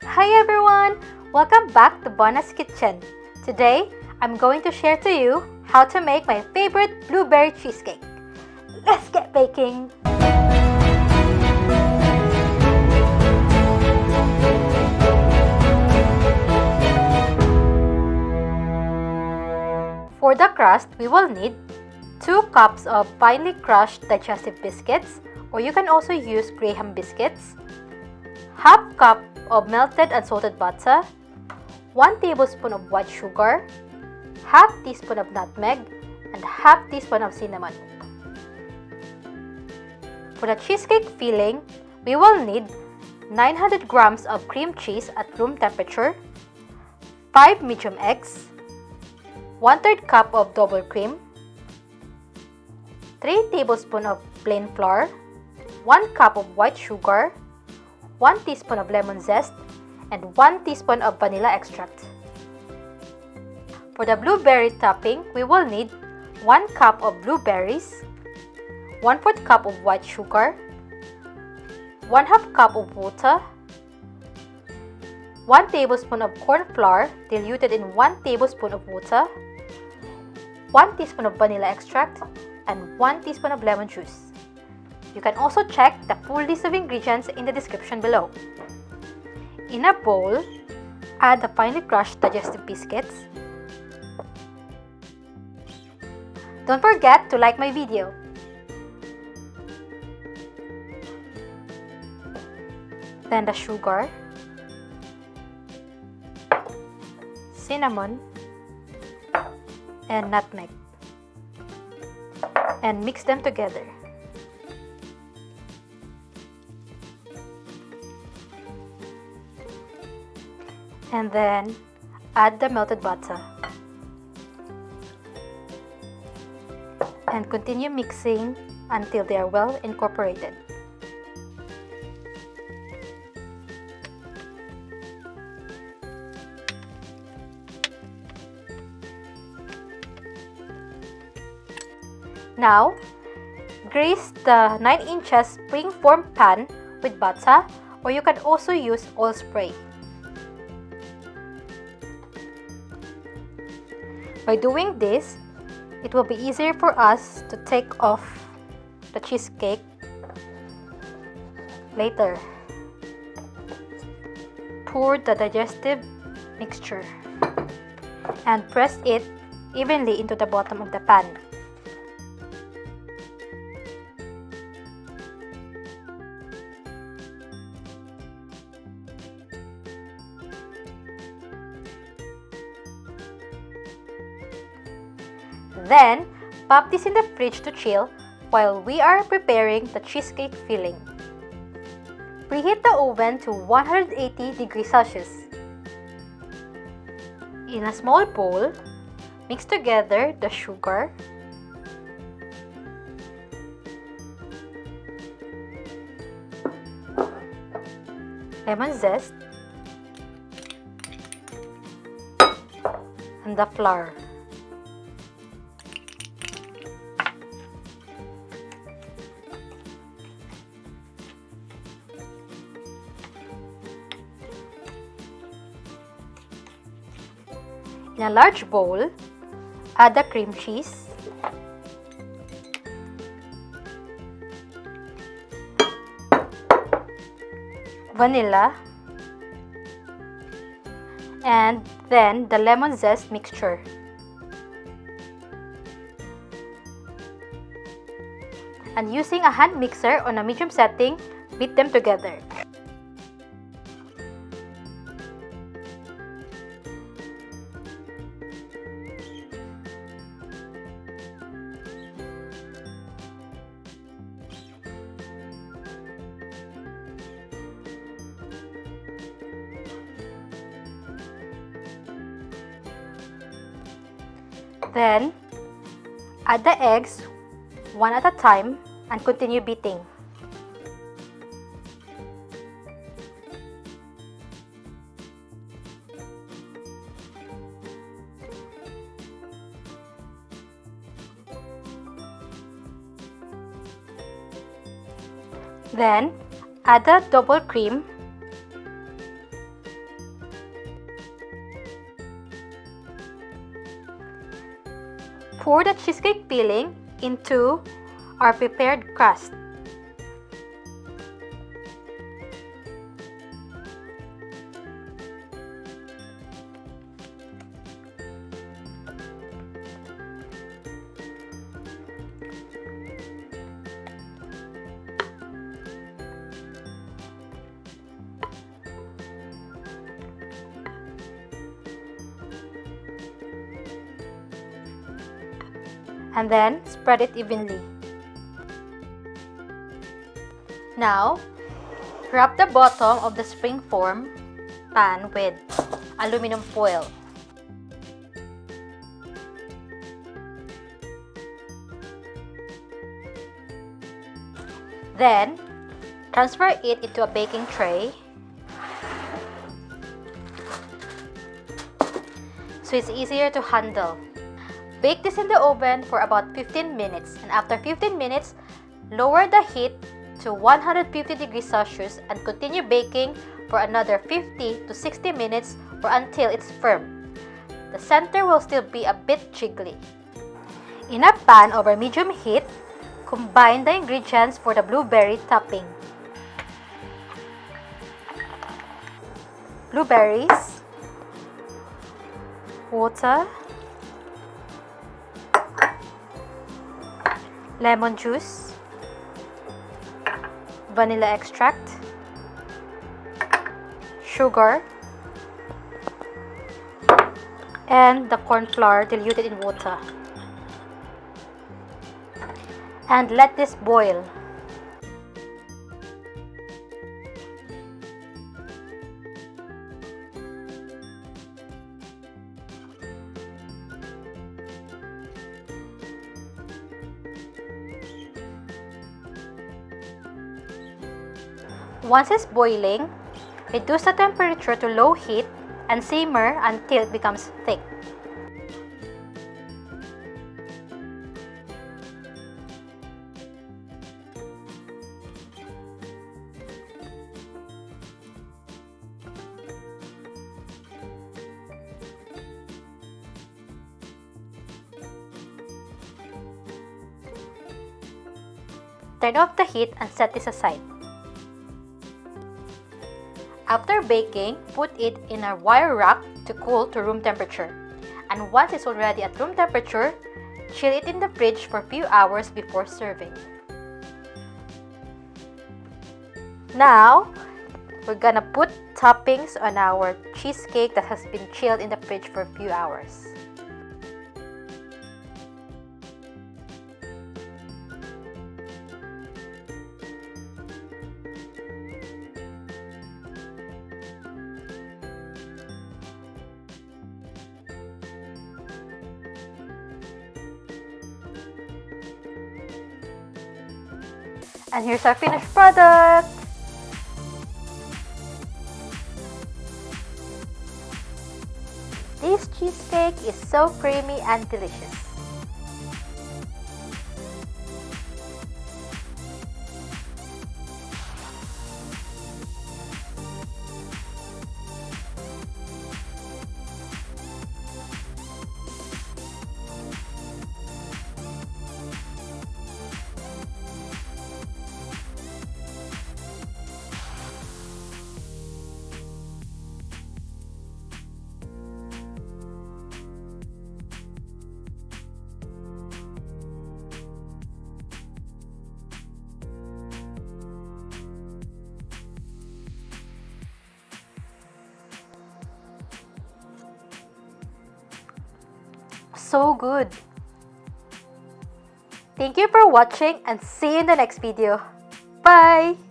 Hi everyone! Welcome back to Bonna's Kitchen. Today, I'm going to share to you how to make my favorite blueberry cheesecake. Let's get baking! For the crust, we will need 2 cups of finely crushed digestive biscuits, or you can also use graham biscuits, half cup of melted unsalted butter, 1 tablespoon of white sugar, half teaspoon of nutmeg, and half teaspoon of cinnamon. For the cheesecake filling, we will need 900 grams of cream cheese at room temperature, 5 medium eggs, 1/3 cup of double cream, 3 tablespoons of plain flour, 1 cup of white sugar, 1 teaspoon of lemon zest, and 1 teaspoon of vanilla extract. For the blueberry topping, we will need 1 cup of blueberries, 1/4 cup of white sugar, 1/2 cup of water, 1 tablespoon of cornflour diluted in 1 tablespoon of water, 1 teaspoon of vanilla extract, and 1 teaspoon of lemon juice. You can also check the full list of ingredients in the description below. In a bowl, add the finely crushed digestive biscuits. Don't forget to like my video. Then the sugar, cinnamon, and nutmeg, and mix them together. And then add the melted butter and continue mixing until they are well incorporated. Now, grease the 9 inches spring-form pan with butter, or you can also use oil spray. By doing this, it will be easier for us to take off the cheesecake later. Pour the digestive mixture and press it evenly into the bottom of the pan. Then, pop this in the fridge to chill while we are preparing the cheesecake filling. Preheat the oven to 180 degrees Celsius. In a small bowl, mix together the sugar, lemon zest, and the flour. In a large bowl, add the cream cheese, vanilla, and then the lemon zest mixture. And using a hand mixer on a medium setting, beat them together. Then, add the eggs one at a time and continue beating. Then, add the double cream pour the cheesecake filling into our prepared crust. And then spread it evenly. Now, wrap the bottom of the springform pan with aluminum foil. Then, transfer it into a baking tray so it's easier to handle. Bake this in the oven for about 15 minutes, and after 15 minutes, lower the heat to 150 degrees Celsius and continue baking for another 50 to 60 minutes or until it's firm. The center will still be a bit jiggly. In a pan over medium heat, combine the ingredients for the blueberry topping. Blueberries, water, lemon juice, vanilla extract, sugar, and the cornflour diluted in water. And let this boil. Once it's boiling, reduce the temperature to low heat and simmer until it becomes thick. Turn off the heat and set this aside. After baking, put it in a wire rack to cool to room temperature. And once it's already at room temperature, chill it in the fridge for a few hours before serving. Now, we're gonna put toppings on our cheesecake that has been chilled in the fridge for a few hours. And here's our finished product! This cheesecake is so creamy and delicious. So good! Thank you for watching and see you in the next video. Bye!